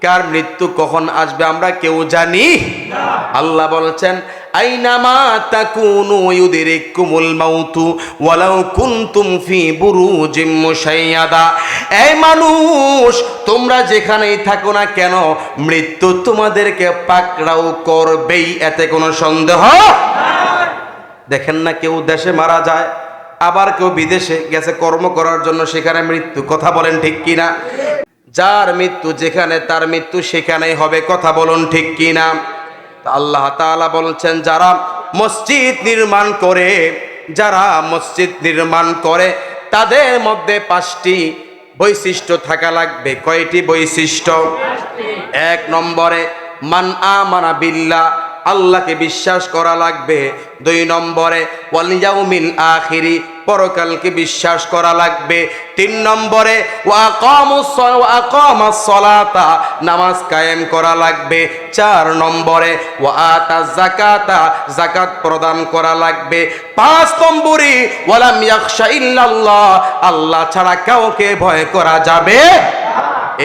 কার মৃত্যু কখন আসবে আমরা কেউ জানি না। আল্লাহ বলছেন আইনামা তাকুনু ইউদরিকুমুল মাউতু ওয়ালাউ কুনতুম ফি বুরুজিম মুশাইয়াদা। এই মানুষ তোমরা যেখানেই থাকো না কেন মৃত্যু তোমাদেরকে পাকড়াও করবেই, এতে কোনো সন্দেহ নাই। দেখেন না কেউ দেশে মারা যায়, আবার কেউ বিদেশে গেছে কর্ম করার জন্য, সেখানে মৃত্যু। কথা বলেন ঠিক কিনা? যার মৃত্যু যেখানে তার মৃত্যু সেখানেই হবে। কথা বলুন ঠিক কিনা? আল্লাহ তাআলা বলছেন যারা মসজিদ নির্মাণ করে, যারা মসজিদ নির্মাণ করে তাদের মধ্যে 5টি বৈশিষ্ট্য থাকা লাগবে। কয়টি বৈশিষ্ট্য? 1 নম্বরে মান আমানা বিল্লাহ, আল্লাহকে বিশ্বাস করা লাগবে। 2 নম্বরে ওয়াল ইয়াউমিল আখিরি, পরকালকে বিশ্বাস করা লাগবে। 3 নম্বরে ওয়া আকামাস সালাতা, নামাজ কায়েম করা লাগবে। 4 নম্বরে ওয়া আতাজ যাকাতা, যাকাত প্রদান করা লাগবে। 5 নম্বরে ওয়ালাম ইয়াখশা ইল্লাল্লাহ, আল্লাহ ছাড়া কাউকে ভয় করা যাবে।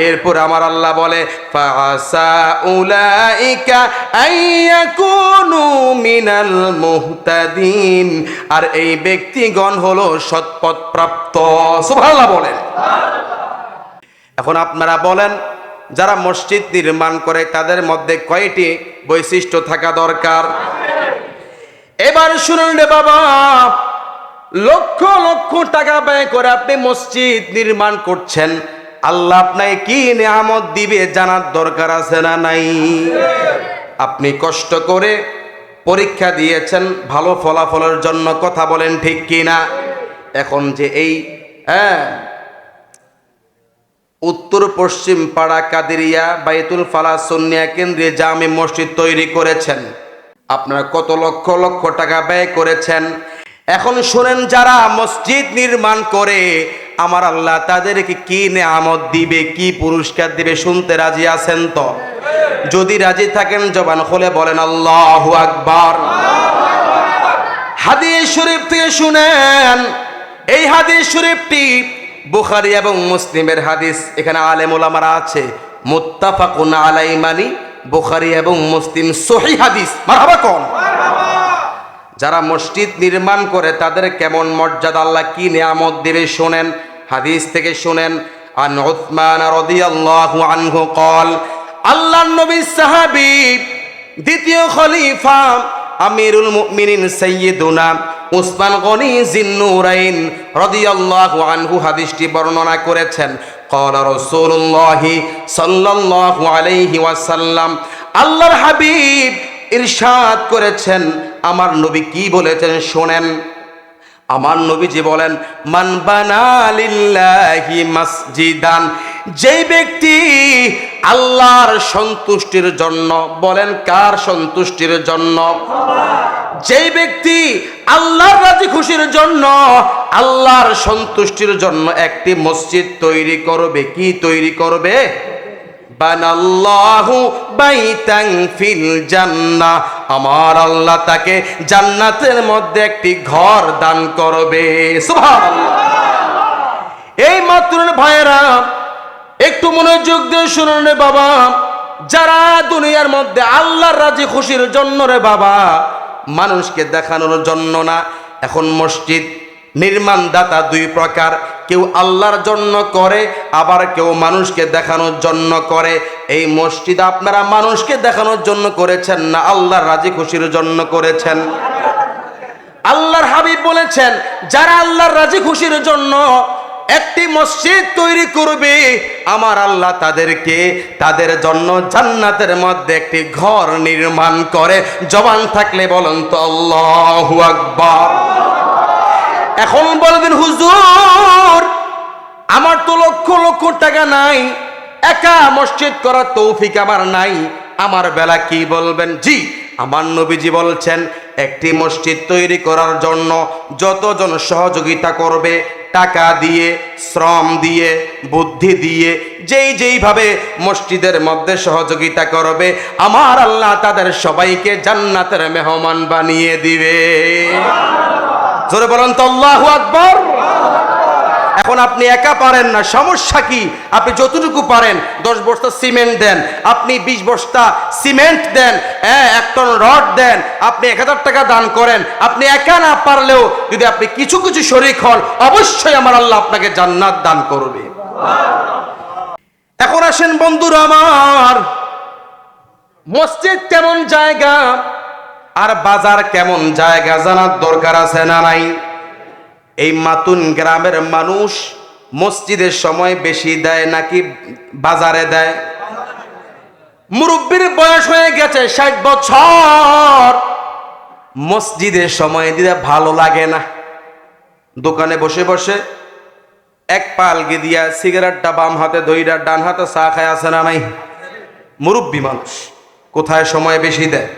এরপর আমার আল্লাহ বলে ফাসা উলাইকা আইয়াকুনু মিনাল মুহতাদিন, আর এই ব্যক্তিগণ হলো সৎপথ প্রাপ্ত। সুবহানাল্লাহ বলেন। এখন আপনারা বলেন যারা মসজিদ নির্মাণ করে তাদের মধ্যে কয়টি বৈশিষ্ট্য থাকা দরকার? এবার শুনুন রে বাবা, লক্ষ লক্ষ টাকা ব্যয় করে আপনি মসজিদ নির্মাণ করছেন, আল্লাহ আপনাকে কি নিয়ামত দিবে জানার দরকার আছে না নাই? আপনি কষ্ট করে পরীক্ষা দিয়েছেন ভালো ফলাফলের জন্য। কথা বলেন ঠিক কিনা? এখন যে এই উত্তর পশ্চিম পাড়া কাদেরিয়া বাইতুল ফালাহ সুন্নিয়া কেন্দ্রে জামে মসজিদ তৈরি করেছেন, আপনারা কত লক্ষ লক্ষ টাকা ব্যয় করেছেন। এখন শুনেন, যারা মসজিদ নির্মাণ করে আমার আল্লাহ তাদেরকে কি নিয়ামত দিবে, কি পুরস্কার দিবে, শুনতে রাজি আছেন তো? যদি রাজি থাকেন জবান খুলে বলেন আল্লাহু আকবার। হাদিস শরীফ থেকে শুনেন, এই হাদিস শরীফটি বুখারী এবং মুসলিমের হাদিস। এখানে আলেম ওলামারা আছে, মুত্তাফাকুন আলাই মানে বুখারী এবং মুসলিম সহিহ হাদিস। মারহাবা কোন? যারা মসজিদ নির্মাণ করে তাদের কেমন মর্যাদা, আল্লাহ কি নিয়ামত দেবে শুনেন। হাদিস থেকে শুনেন, আন উসমান রাদিয়াল্লাহু আনহু قال, আল্লাহর নবী সাহাবী দ্বিতীয় খলিফা আমিরুল মুমিনিন সাইয়্যিদুনা উসমান গনি জিন্নুরাইন রাদিয়াল্লাহু আনহু হাদিসটি বর্ণনা করেছেন। قال রাসূলুল্লাহ সাল্লাল্লাহু আলাইহি ওয়াসাল্লাম, আল্লাহর হাবিব ইরশাদ করেছেন, আমার নবী কি বলেছেন শোনেন। আমার নবীজি বলেন, মান বানা লিল্লাহি মাসজিদান, যেই ব্যক্তি আল্লাহর সন্তুষ্টির জন্য, বলেন কার সন্তুষ্টির জন্য? যেই ব্যক্তি আল্লাহর রাজি খুশির জন্য, আল্লাহর সন্তুষ্টির জন্য একটি মসজিদ তৈরি করবে। কি তৈরি করবে? বানাল্লাহু বাইতান ফিল জান্নাহ, আমার আল্লাহ তাকে জান্নাতের মধ্যে একটি ঘর দান করবে। সুবহানাল্লাহ। এই মাত্র ভাইয়েরা একটু মনোযোগ দিয়ে শুনুন রে বাবা, যারা দুনিয়ার মধ্যে আল্লাহর রাজি খুশির জন্য রে বাবা, মানুষকে দেখানোর জন্য না। এখন মসজিদ নির্মাণদাতা 2 প্রকার, কেউ আল্লাহর জন্য করে, আবার কেউ মানুষকে দেখানোর জন্য করে। এই মসজিদ আপনারা মানুষকে দেখানোর জন্য করেছেন না আল্লাহর রাজি খুশির জন্য করেছেন? আল্লাহর হাবিব বলেছেন, যারা আল্লাহর রাজি খুশির জন্য একটি মসজিদ তৈরি করবে, আমার আল্লাহ তাদেরকে তাদের জন্য জান্নাতের মধ্যে একটি ঘর নির্মাণ করে। জবান থাকলে বলেন তো আল্লাহু আকবার। এখন বলবেন হুজুর আমার তো লক্ষ লক্ষ টাকা নাই, একা মসজিদ করার তৌফিক আমার নাই, আমার বেলা কি বলবেন? জি, আমার নবীজি বলছেন, একটি মসজিদ তৈরি করার জন্য যতজন সহযোগিতা করবে, টাকা দিয়ে, শ্রম দিয়ে, বুদ্ধি দিয়ে, যেইভাবে মসজিদের মধ্যে সহযোগিতা করবে, আমার আল্লাহ তাদের সবাইকে জান্নাতের মেহমান বানিয়ে দিবে। জোরে বলেন তো আল্লাহু আকবার। এখন আপনি একা পারেন না, সমস্যা কি? আপনি যতটুকু পারেন 10 বস্তা সিমেন্ট দেন, আপনি 20 বস্তা সিমেন্ট দেন, 1 টন রড দেন, আপনি 1000 টাকা দান করেন। আপনি একা না পারলেও যদি আপনি কিছু কিছু শরীক হন, অবশ্যই আমার আল্লাহ আপনাকে জান্নাত দান করবে। এখন আসেন বন্ধুরা আমার, মসজিদ কেমন জায়গা আর বাজার কেমন জায়গা জানার দরকার আছে না নাই? এই মাতুন গ্রামের মানুষ মসজিদের সময় বেশি দেয় নাকি বাজারে দেয়? মুরব্বীর বয়স হয়ে গেছে 60 বছর, মসজিদের সময় দিতে ভালো লাগে না। দোকানে বসে বসে এক পালগি দিয়া সিগারেটটা বাম হাতে ধইরা ডান হাতে চা খায় আছে না নাই? মুরব্বী মানুষ কোথায় সময় বেশি দেয়?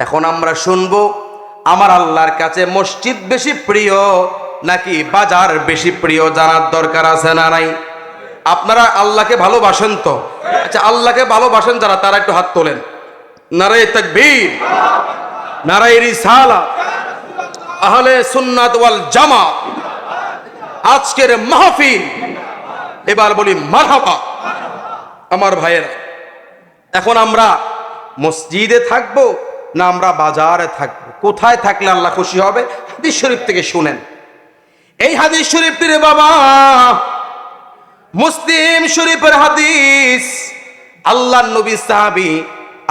এখন আমরা শুনবো আমার আল্লাহর কাছে মসজিদ বেশি প্রিয় নাকি বাজার বেশি প্রিয় জানার দরকার আছে না নাই? আপনারা আল্লাহকে ভালোবাসেন তো? আচ্ছা, আল্লাহকে ভালোবাসেন যারা তারা একটু হাত তোলেন। নারায়ে তাকবীর, নারায়ে রিসালাত, আহলে সুন্নাত ওয়াল জামাত। আজকের মাহফিল এবার বলি মারহাবা আমার ভাইয়েরা। এখন আমরা মসজিদে থাকবো না আমরা বাজারে থাকবো? কোথায় থাকলে আল্লাহ খুশি হবে? হাদিস শরীফ থেকে শুনেন। এই হাদিস শরীফটি রে বাবা, মুসলিম শরীফের হাদিস। আল্লাহর নবী সাহাবী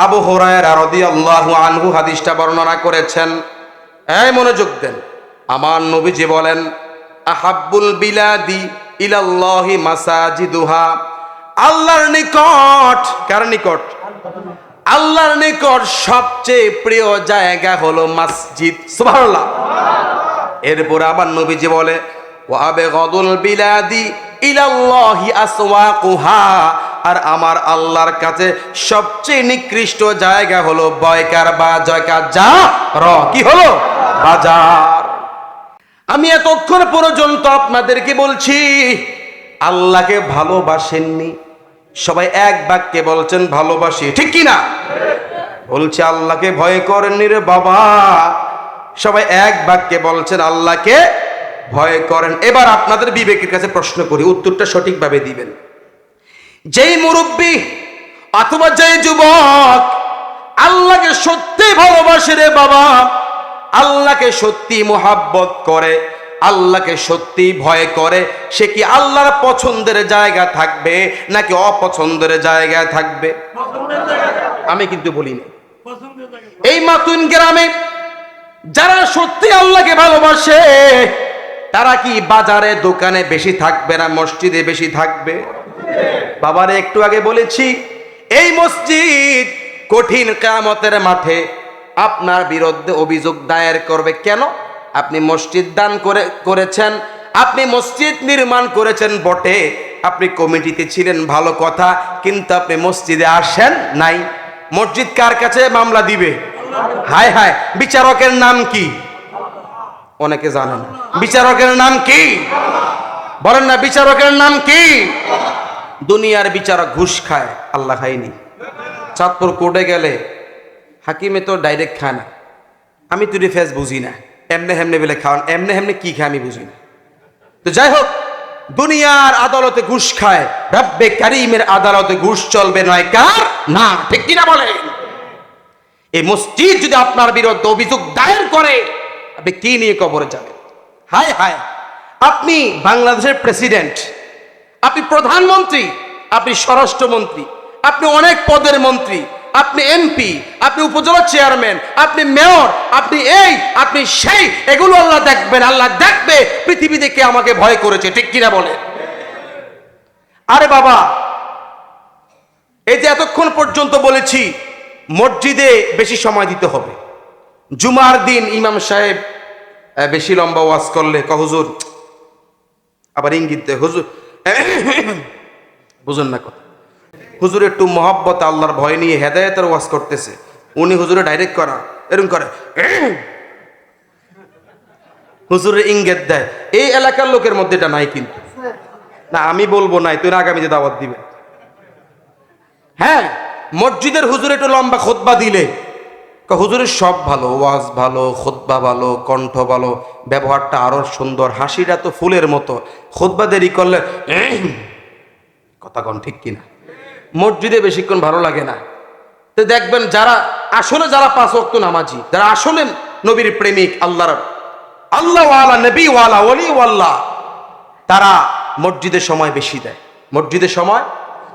আবু হুরায়রা রাদিয়াল্লাহু আনহু হাদিসটা বর্ণনা করেছেন। এই মনোযোগ দেন, আমার নবীজি বলেন, আহাব্বুল বিলাদি ইলাল্লাহি মাসাজিদুহা। আল্লাহর নিকট, কার নিকট? আল্লাহর নিকট সবচেয়ে প্রিয় জায়গা হলো মসজিদ। সুবহানাল্লাহ। এরপর আবার নবীজি বলে, ওয়া আবগাদুল বিলাদি ইলাল্লাহি আসওয়াকুহা। আর আমার আল্লাহর কাছে সবচেয়ে নিকৃষ্ট জায়গা হলো বয়কার বা জয়কার যা র, কি হলো? বাজার। আমি এতক্ষণ পর্যন্ত আপনাদেরকে বলছি আল্লাহকে ভালোবাসেননি, সবাই এক বাক্যে বলছেন ভালোবাসি, ঠিক কি না? বলছে আল্লাহকে ভয় করেননি রে বাবা, সবাই এক বাক্যে বলছেন আল্লাহকে ভয় করেন। এবার আপনাদের বিবেকের কাছে প্রশ্ন করি, উত্তরটা সঠিকভাবে দিবেন। যেই মুরব্বী অথবা যেই যুবক আল্লাহকে সত্যি ভালোবাসে রে বাবা, আল্লাহকে সত্যি মোহাব্বত করে, আল্লাহকে সত্যি ভয় করে, সে কি আল্লাহর পছন্দের জায়গা থাকবে নাকি অপছন্দের জায়গায় থাকবে? আমি কিন্তু বলিনি। এই মাতুন গ্রামে যারা সত্যি আল্লাহকে ভালোবাসে তারা কি বাজারে দোকানে বেশি থাকবে না মসজিদে বেশি থাকবে? বাবারে একটু আগে বলেছি, এই মসজিদ কঠিন কিয়ামতের মাঠে আপনার বিরুদ্ধে অভিযোগ দায়ের করবে। কেন? আপনি মসজিদ দান করেছেন, আপনি মসজিদ নির্মাণ করেছেন বটে, আপনি কমিটিতে ছিলেন ভালো কথা, কিন্তু আপনি মসজিদে আসেন নাই। মসজিদ কার কাছে মামলা দিবে? হায় হায়, বিচারকের নাম কি? অনেকে জানেন। বিচারকের নাম কি? বলেন না, বিচারকের নাম কি? দুনিয়ার বিচারক ঘুষ খায়, আল্লাহ খায়নি। চাঁদপুর কোর্টে গেলে হাকিমে তো ডাইরেক্ট খায় না। আমি তুই ফেস বুঝি না, এমনে হেমনে বলে খাওয়ান, এমনে হেমনে কি খায় আমি বুঝি না। তো যাই হোক, দুনিয়ার আদালতে ঘুষ খায়, রব্বে কারিমের আদালতে ঘুষ চলবে নয় কার? না, ঠিক কিনা বলেন? এই মসজিদ যদি আপনার বিরুদ্ধে অভিযোগ দায়ের করে, আপনি কি নিয়ে কবরে যাবেন? হায় হায়, আপনি বাংলাদেশের প্রেসিডেন্ট, আপনি প্রধানমন্ত্রী, আপনি স্বরাষ্ট্রমন্ত্রী, আপনি অনেক পদের মন্ত্রী, আপনি এমপি, আপনি উপজেলা চেয়ারম্যান, আপনি মেয়র, আপনি এই, আপনি সেই, এগুলো আল্লাহ দেখবেন। আল্লাহ দেখবে পৃথিবীতে কে আমাকে ভয় করেছে, ঠিক কিনা বলে? আরে বাবা, এই যে এতক্ষণ পর্যন্ত বলেছি মসজিদে বেশি সময় দিতে হবে। জুমার দিন ইমাম সাহেব বেশি লম্বা ওয়াজ করলে হুজুর, আবার ইঙ্গিত দেয় হুজুর, বুঝুন না কথা, হুজুর একটু মহব্বত আল্লাহর ভয় নিয়ে হেদায়েতের ওয়াজ করতেছে, উনি হুজুরে ডাইরেক্ট করা এরকম করে, হুজুরের ইঙ্গিত দেয়। এই এলাকার লোকের মধ্যে এটা নাই, কিন্তু না আমি বলবো নাই, তুই আগামীতে দাওয়াত দিবে। হ্যাঁ, মসজিদের হুজুর একটু লম্বা খুতবা দিলে হুজুরের সব ভালো, ওয়াজ ভালো, খুতবা ভালো, কণ্ঠ ভালো, ব্যবহারটা আরো সুন্দর, হাসিটা তো ফুলের মতো, খুতবা দেরি করলে কথা কন ঠিক কিনা? মসজিদে বেশিক্ষণ ভালো লাগে না। তো দেখবেন যারা পাঁচ ওয়াক্ত নামাজি, যারা আসলে নবীর প্রেমিক, আল্লাহ ওয়ালা, নবী ওয়ালা, ওলি ওয়াল্লাহ, তারা মসজিদের সময় বেশি দেয়। মসজিদের সময়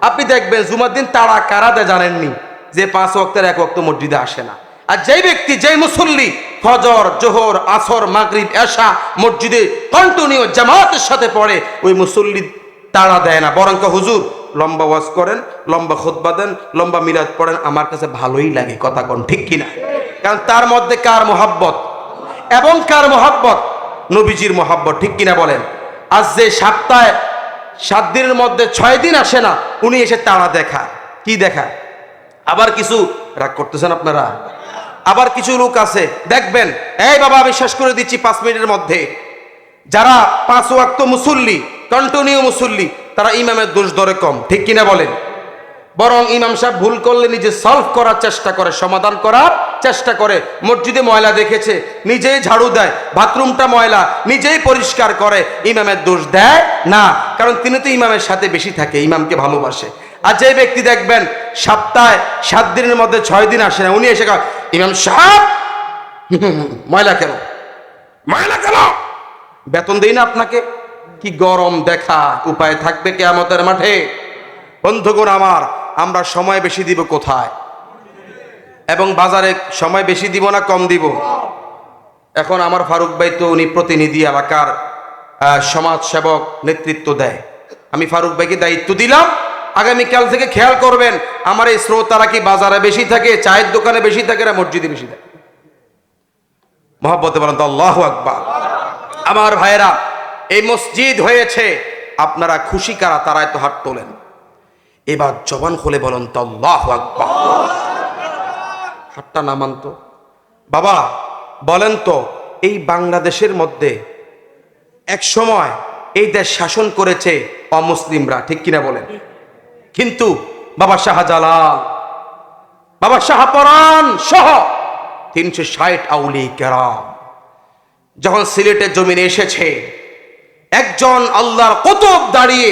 আপনি দেখবেন জুমার দিন তারা কারা দেয় জানেননি? যে পাঁচ ওয়াক্তের এক ওয়াক্ত মসজিদে আসে না। আর যেই ব্যক্তি, যেই মুসল্লি ফজর, জোহর, আসর, মাগরিব, এশা মসজিদে কন্টিনিউ জামাতের সাথে পড়ে, ওই মুসল্লি তাড়া দেয় না, বরং হুজুর লম্বা ওয়াজ করেন, লম্বা খুতবা দেন, লম্বা মিলাদ পড়েন, আমার কাছে ভালোই লাগে। কথা কোন ঠিক কিনা? কারণ তার মধ্যে কার মোহাব্বত? এবং কার মোহাব্বত? নবীজির মোহাব্বত। ঠিক কিনা বলেন? আজ যে সপ্তাহে 7 দিনের মধ্যে 6 দিন আসে না, উনি এসে তাড়া দেখায়। কি দেখায়? আবার কিছু রাগ করতেছেন আপনারা, আবার কিছু লোক আছে দেখবেন, এই বাবা আমি শেষ করে দিচ্ছি 5 মিনিটের মধ্যে, যারা 5 ওয়াক্ত মুসল্লি, কন্টিনিউ মুসল্লি, তারা ইমামের দোষ ধরে কম। ঠিক কিনা বলেন? বরং ইমাম সাহেব ভুল করলে নিজে সলভ করার চেষ্টা করে, সমাধান করার চেষ্টা করে। মসজিদে ময়লা দেখেছে, নিজেই ঝাড়ু দেয়, বাথরুমটা ময়লা নিজেই পরিষ্কার করে, ইমামের দোষ দেয় না, কারণ তিনি তো ইমামের সাথে বেশি থাকে, ইমামকে ভালোবাসে। আর যে ব্যক্তি দেখবেন সপ্তাহে 7 দিনের মধ্যে 6 দিন আসে না, উনি এসে ইমাম সাহেব ময়লা কেন, ময়লা কেন, বেতন দেই না আপনাকে? কি গরম দেখা উপায় থাকবে কিয়ামতের মাঠে? বন্ধুগণ আমার, আমরা সময় বেশি দিব কোথায়? এবং বাজারে সময় বেশি দিব না কম দিব? এখন আমার ফারুক ভাই তো উনি প্রতিনিধি, এলাকার সমাজ সেবক, নেতৃত্ব দেয়। আমি ফারুক ভাইকে দায়িত্ব দিলাম, আগামীকাল থেকে খেয়াল করবেন আমার এই শ্রোতারা কি বাজারে বেশি থাকে, চায়ের দোকানে বেশি থাকে, না মসজিদে বেশি থাকে? মহব্বতে বলেন তো আল্লাহু আকবার। আমার ভাইয়েরা, এই মসজিদ হয়েছে, আপনারা খুশি কারা? তারাই তো হাত তোলেন। এবার জবান খুলে বলেন তো আল্লাহু আকবার। হাতটা নামান তো বাবা। বলেন তো, এই বাংলাদেশের মধ্যে এক সময় এই দেশ শাসন করেছে অমুসলিমরা, ঠিক কিনা বলেন? কিন্তু বাবা শাহজালাল, বাবা শাহপরাণ সহ 360 আউলি কেরাম যখন সিলেটের জমিনে এসেছে, একজন আল্লাহর কুতুব দাঁড়িয়ে,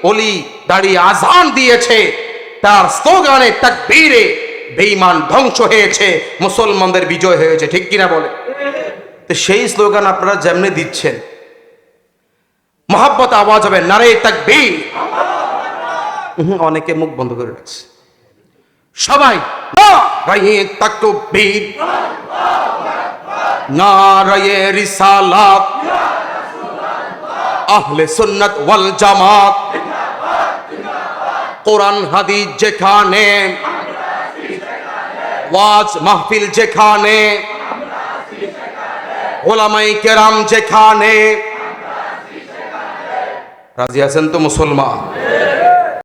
ওলি দাঁড়িয়ে আজান দিয়েছে, তার স্লোগানে, তাকবীরে বেঈমান ধ্বংস হয়েছে, মুসলমানদের বিজয় হয়েছে। ঠিক কিনা বলে? তো সেই স্লোগান আপনারা যেমনি দিচ্ছেন, মহব্বত আওয়াজ হবে নারে তাকবীর, অনেকে মুখ বন্ধ করে রাখছে। সবাই নারে তাকবীর, নারে রিসালাত, আহলে সুন্নাত ওয়াল জামাত, কোরআন হাদিস যেখানে, ওয়াজ মাহফিল যেখানে, ওলামায়ে কেরাম যেখানে। রাজি আছেন তো মুসলমান?